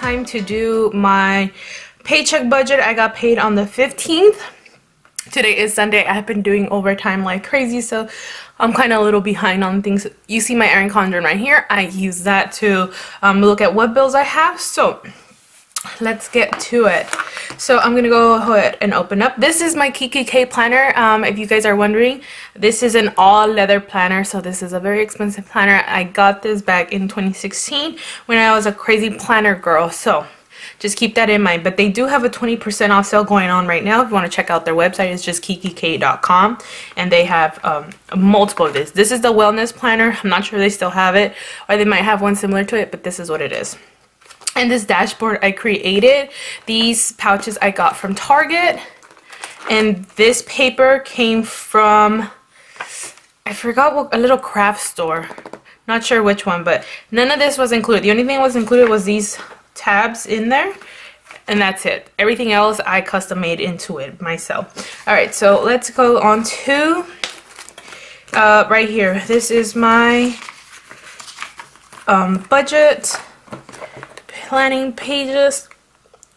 time to do my paycheck budget. I got paid on the 15th. Today is Sunday. I've been doing overtime like crazy, so I'm kind of a little behind on things. You see my Erin Condren right here. I use that to look at what bills I have. So let's get to it. So I'm gonna go ahead and open up. This is my KKK planner. If you guys are wondering, this is an all leather planner, so this is a very expensive planner. I got this back in 2016 when I was a crazy planner girl, so just keep that in mind. But they do have a 20% off sale going on right now. If you want to check out their website, it's just kkk.com, and they have multiple of this. This is the wellness planner. I'm not sure they still have it, or they might have one similar to it, but this is what it is. And this dashboard I created. These pouches I got from Target, and this paper came from, I forgot what, a little craft store. Not sure which one, but none of this was included. The only thing that was included was these tabs in there, and that's it. Everything else I custom made into it myself. All right, so let's go on to right here. This is my budget planning pages.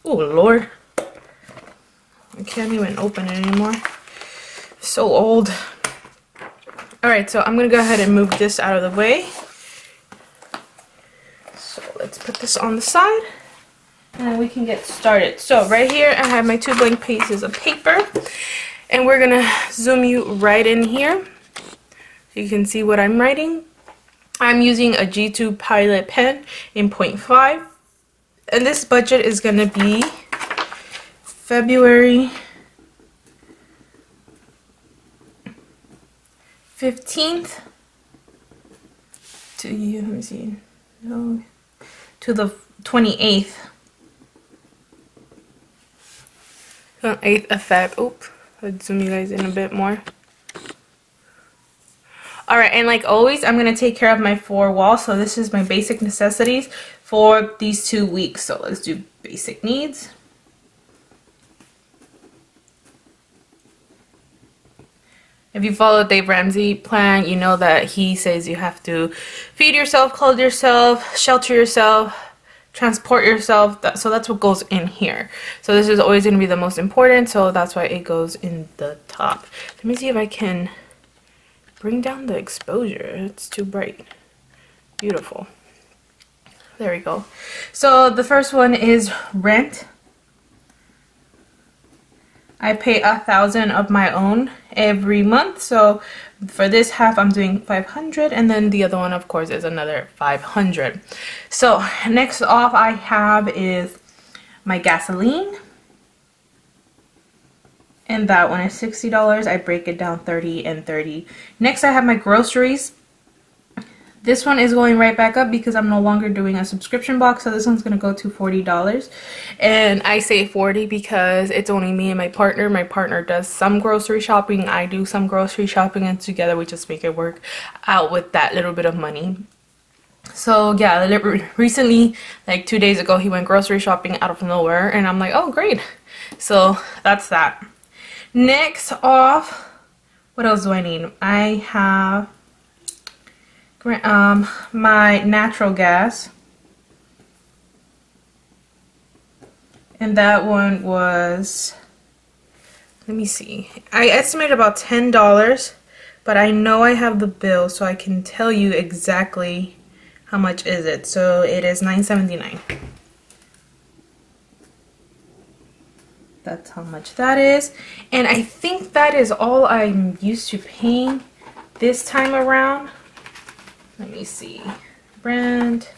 Oh Lord, I can't even open it anymore. So old. All right, so I'm gonna go ahead and move this out of the way. So let's put this on the side and we can get started. So right here I have my 2 blank pieces of paper, and we're gonna zoom you right in here so you can see what I'm writing. I'm using a G2 Pilot pen in 0.5, and this budget is gonna be February 15th to, let me see, no, to the 28th. 8th of Feb. Oop, let's zoom you guys in a bit more. Alright, and like always, I'm going to take care of my 4 walls. So this is my basic necessities for these 2 weeks. So let's do basic needs. If you follow Dave Ramsey plan, you know that he says you have to feed yourself, clothe yourself, shelter yourself, transport yourself. So that's what goes in here. So this is always going to be the most important, so that's why it goes in the top. Let me see if I can bring down the exposure. It's too bright. Beautiful. There we go. So the first one is rent. I pay 1,000 of my own every month, so for this half I'm doing 500, and then the other one of course is another 500. So next off I have is my gasoline, and that one is $60. I break it down 30 and 30. Next I have my groceries. This one is going right back up because I'm no longer doing a subscription box, so this one's going to go to $40. And I say 40 because it's only me and my partner. My partner does some grocery shopping, I do some grocery shopping, and together we just make it work out with that little bit of money. So yeah, recently, like 2 days ago, he went grocery shopping out of nowhere, and I'm like, oh great. So that's that. Next off, what else do I need? I have my natural gas, and that one was, let me see, I estimated about $10, but I know I have the bill, so I can tell you exactly how much is it. So it is $9.79. That's how much that is, and I think that is all I'm used to paying this time around. Let me see. Brand.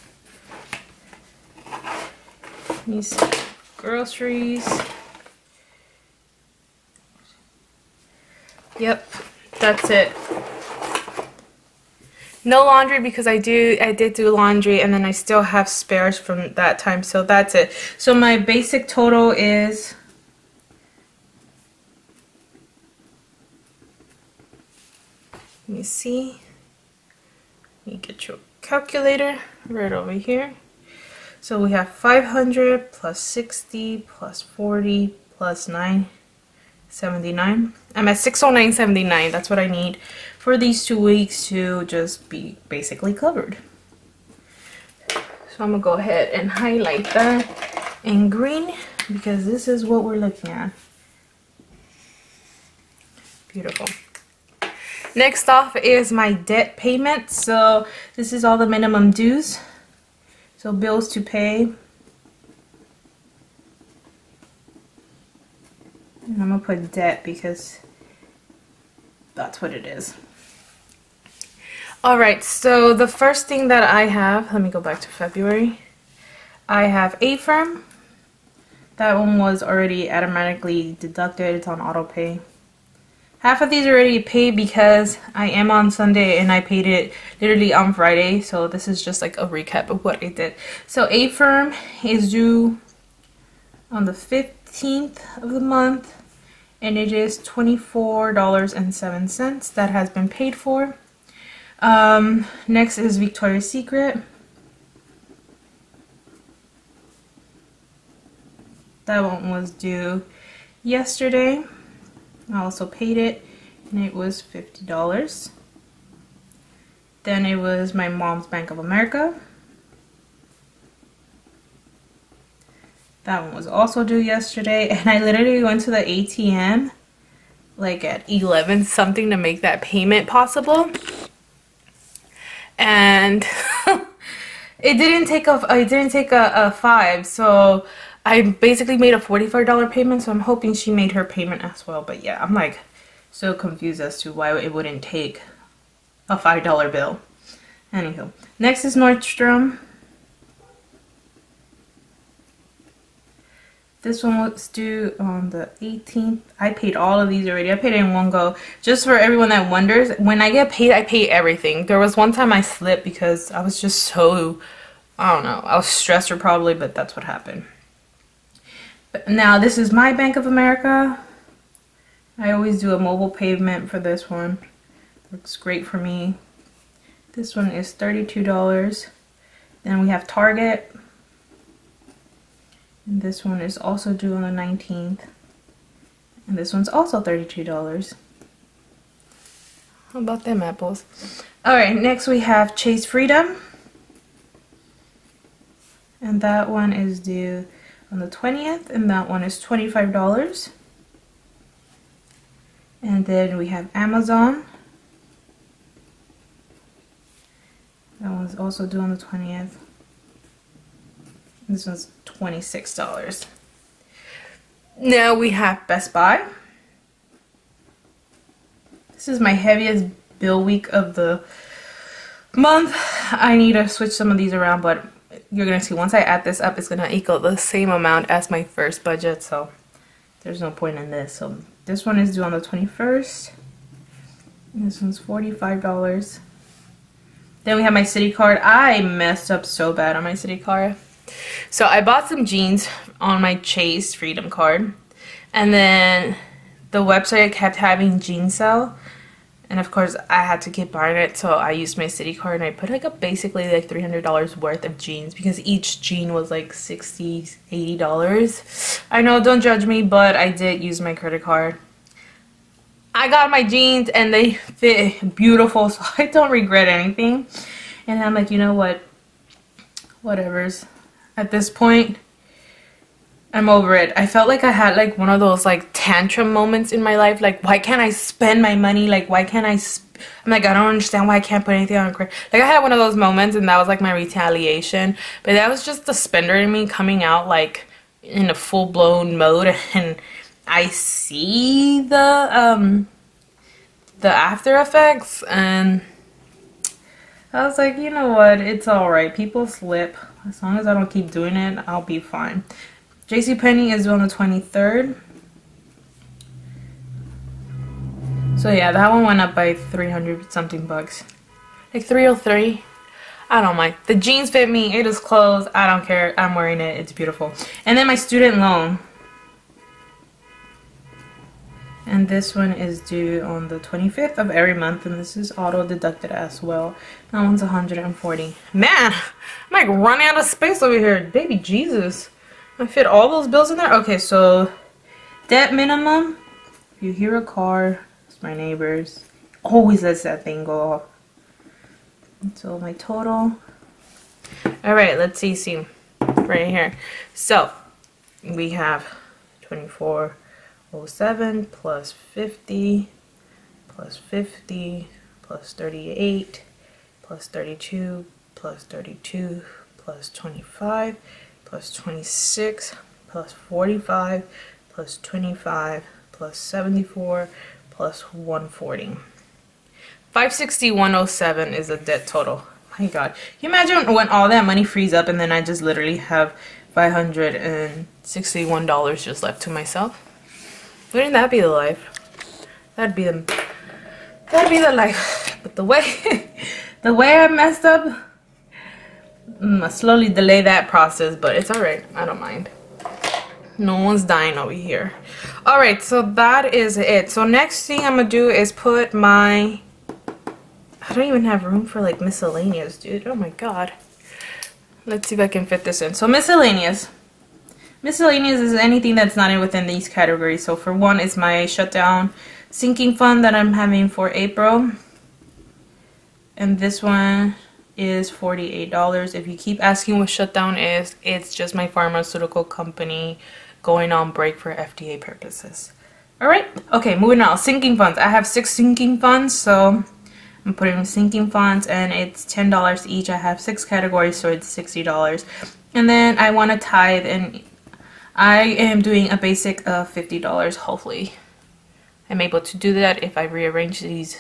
Let me see. Groceries. Yep, that's it. No laundry because I did do laundry, and then I still have spares from that time, so that's it. So my basic total is, let me see. You get your calculator right over here. So we have 500 plus 60 plus 40 plus 979. I'm at 609.79. That's what I need for these 2 weeks to just be basically covered. So I'm gonna go ahead and highlight that. in green because this is what we're looking at. Beautiful. Next off is my debt payment. So this is all the minimum dues. So bills to pay. And I'm gonna put debt because that's what it is. Alright, so the first thing that I have, let me go back to February. I have A-Firm. That one was already automatically deducted. It's on auto pay. Half of these are already paid because I am on Sunday and I paid it literally on Friday. So this is just like a recap of what I did. So A-Firm is due on the 15th of the month. And it is $24.07 that has been paid for. Next is Victoria's Secret. That one was due yesterday. I also paid it and it was $50. Then it was my mom's Bank of America. That one was also due yesterday, and I literally went to the ATM like at 11 something to make that payment possible. And it didn't take a 5, so I basically made a $45 payment, so I'm hoping she made her payment as well. But yeah, I'm like so confused as to why it wouldn't take a $5 bill. Anywho, next is Nordstrom. This one was due on the 18th. I paid all of these already. I paid it in one go. Just for everyone that wonders, when I get paid, I pay everything. There was one time I slipped because I was just so, I don't know, I was stressed or probably, but that's what happened. But now this is my Bank of America. I always do a mobile payment for this one. Works great for me. This one is $32. Then we have Target. And this one is also due on the 19th. And this one's also $32. How about them apples? Alright, next we have Chase Freedom. And that one is due on the 20th. And that one is $25. And then we have Amazon. That one's also due on the 20th. This one's $26. Now we have Best Buy. This is my heaviest bill week of the month. I need to switch some of these around, but you're gonna see once I add this up, it's gonna equal the same amount as my first budget, so there's no point in this. So this one is due on the 21st. And this one's $45. Then we have my Citi card. I messed up so bad on my Citi card. So I bought some jeans on my Chase Freedom card, and then the website kept having jean sale, and of course I had to keep buying it, so I used my Citi card and I put like basically like $300 worth of jeans because each jean was like $60, $80. I know, don't judge me, but I did use my credit card. I got my jeans and they fit beautiful, so I don't regret anything. And I'm like, you know what, whatever's. At this point, I'm over it. I felt like I had like one of those like tantrum moments in my life. Like, why can't I spend my money? Like, why can't I? I'm like, I don't understand why I can't put anything on credit. Like, I had one of those moments, and that was like my retaliation. But that was just the spender in me coming out like in a full blown mode, and I see the after effects, and I was like, you know what? It's alright. People slip. As long as I don't keep doing it, I'll be fine. JCPenney is on the 23rd. So yeah, that one went up by 300 something bucks. Like 303. I don't mind. The jeans fit me. It is clothes. I don't care. I'm wearing it. It's beautiful. And then my student loan. And this one is due on the 25th of every month, and this is auto deducted as well. That one's $140. Man, I'm like running out of space over here. Baby Jesus. I fit all those bills in there? Okay, so debt minimum. If you hear a car, it's my neighbor's. Always lets that thing go off. So my total. Alright, let's see right here. So we have 2407 plus 50 plus 50 plus 38 plus 32 plus 32 plus 25 plus 26 plus 45 plus 25 plus 74 plus 140. 561.07 is a debt total. My God, can you imagine when all that money frees up and then I just literally have $561 just left to myself? Wouldn't that be the life? That'd be the life. But the way I messed up, I slowly delay that process, but it's alright. I don't mind. No one's dying over here. Alright, so that is it. So next thing I'm gonna do is put my, I don't even have room for like miscellaneous, dude. Oh my God. Let's see if I can fit this in. So miscellaneous. Miscellaneous is anything that's not within these categories. So for one, it's my shutdown sinking fund that I'm having for April. And this one is $48. If you keep asking what shutdown is, it's just my pharmaceutical company going on break for FDA purposes. Alright, okay, moving on. Sinking funds. I have 6 sinking funds, so I'm putting sinking funds and it's $10 each. I have 6 categories, so it's $60. And then I want to tithe, and I am doing a basic of $50. Hopefully I'm able to do that if I rearrange these.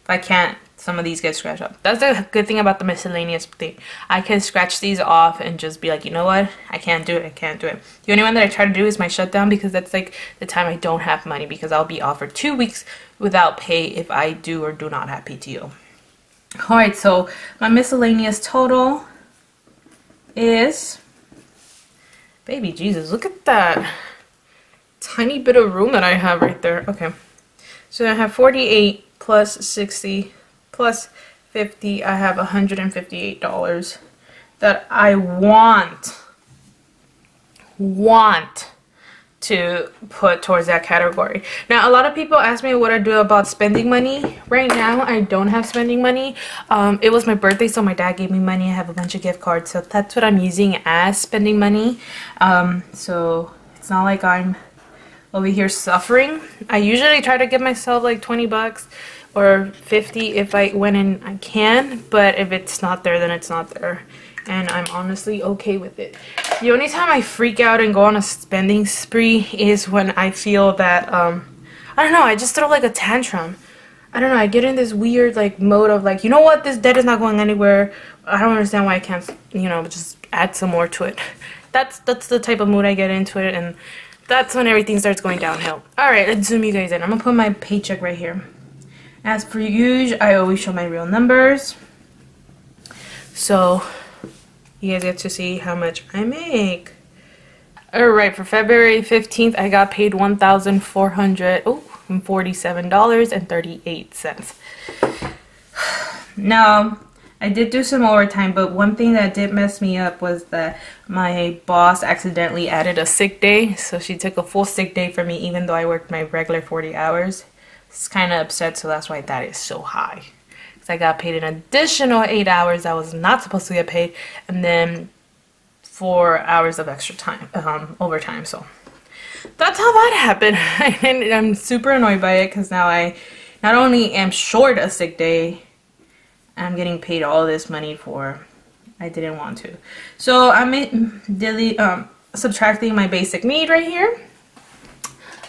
If I can't, some of these get scratched up. That's the good thing about the miscellaneous thing. I can scratch these off and just be like, you know what? I can't do it. I can't do it. The only one that I try to do is my shutdown, because that's like the time I don't have money, because I'll be off for 2 weeks without pay if I do or do not have PTO. Alright, so my miscellaneous total is, baby Jesus, look at that tiny bit of room that I have right there. Okay, so I have 48 plus 60 plus 50. I have $158 that I want to put towards that category. Now, a lot of people ask me what I do about spending money. Right now, I don't have spending money. It was my birthday, so my dad gave me money. I have a bunch of gift cards, so that's what I'm using as spending money. So it's not like I'm over here suffering. I usually try to give myself like 20 bucks or 50 if I went in I can, but if it's not there, then it's not there, and I'm honestly okay with it. The only time I freak out and go on a spending spree is when I feel that I don't know, I just throw like a tantrum. I don't know, I get in this weird like mode of like, you know what, this debt is not going anywhere. I don't understand why I can't, you know, just add some more to it. That's the type of mood I get into it, and that's when everything starts going downhill. Alright, let's zoom you guys in. I'm gonna put my paycheck right here. As per usual, I always show my real numbers, so you guys get to see how much I make. Alright, for February 15th, I got paid $1,447.38. Now, I did do some overtime, but one thing that did mess me up was that my boss accidentally added a sick day, so she took a full sick day for me even though I worked my regular 40 hours. It's kind of upset, so that's why that is so high. Because I got paid an additional 8 hours that was not supposed to get paid, and then 4 hours of extra time, overtime. So that's how that happened. And I'm super annoyed by it, because now I not only am short a sick day, I'm getting paid all this money for I didn't want to. So I'm subtracting my basic need right here.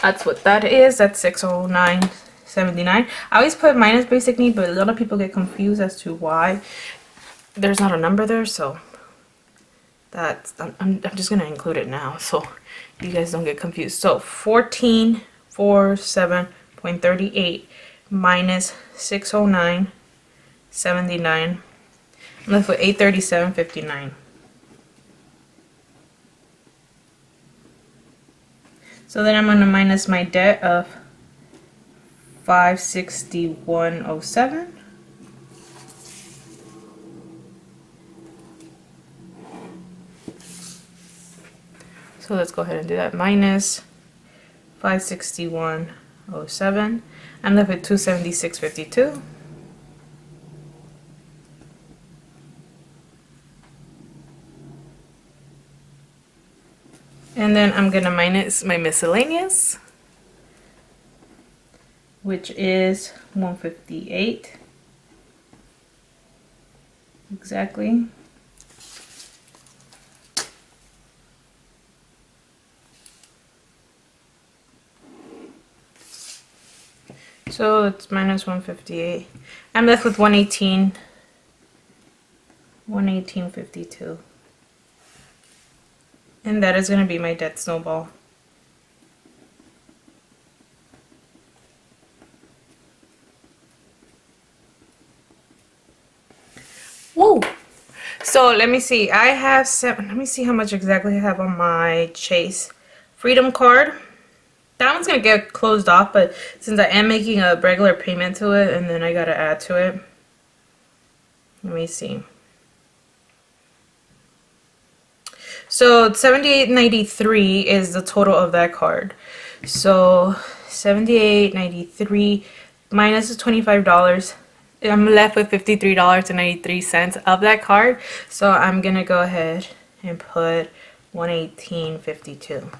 That's what that is. That's $609.79. I always put minus basic need, but a lot of people get confused as to why there's not a number there. So that's I'm just gonna include it now so you guys don't get confused. So 1447.38 minus 609.79. I'm left with 837.59. So then I'm going to minus my debt of 561.07. So let's go ahead and do that. Minus 561.07. I'm left with 276.52. And And then I'm gonna minus my miscellaneous, which is 158 exactly. So it's minus 158. I'm left with 118. 118.52. And that is going to be my debt snowball. Whoa! So let me see. I have let me see how much exactly I have on my Chase Freedom card. That one's going to get closed off, but since I am making a regular payment to it, and then I got to add to it. Let me see. So $78.93 is the total of that card. So $78.93 minus the $25. I'm left with $53.93 of that card. So I'm gonna go ahead and put $118.52.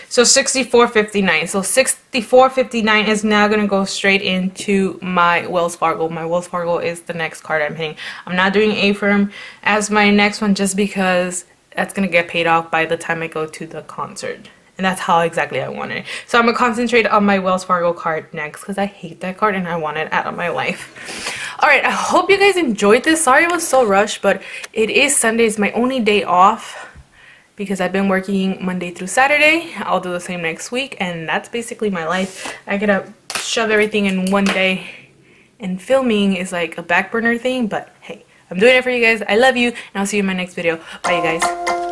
So $64.59. So $64.59 is now gonna go straight into my Wells Fargo. My Wells Fargo is the next card I'm hitting. I'm not doing Affirm as my next one just because that's gonna get paid off by the time I go to the concert. And that's how exactly I want it. So I'm gonna concentrate on my Wells Fargo card next because I hate that card and I want it out of my life. Alright, I hope you guys enjoyed this. Sorry it was so rushed, but it is Sunday. It's my only day off because I've been working Monday through Saturday. I'll do the same next week, and that's basically my life. I gotta shove everything in one day, and filming is like a back burner thing, but hey, I'm doing it for you guys. I love you, and I'll see you in my next video. Bye, you guys.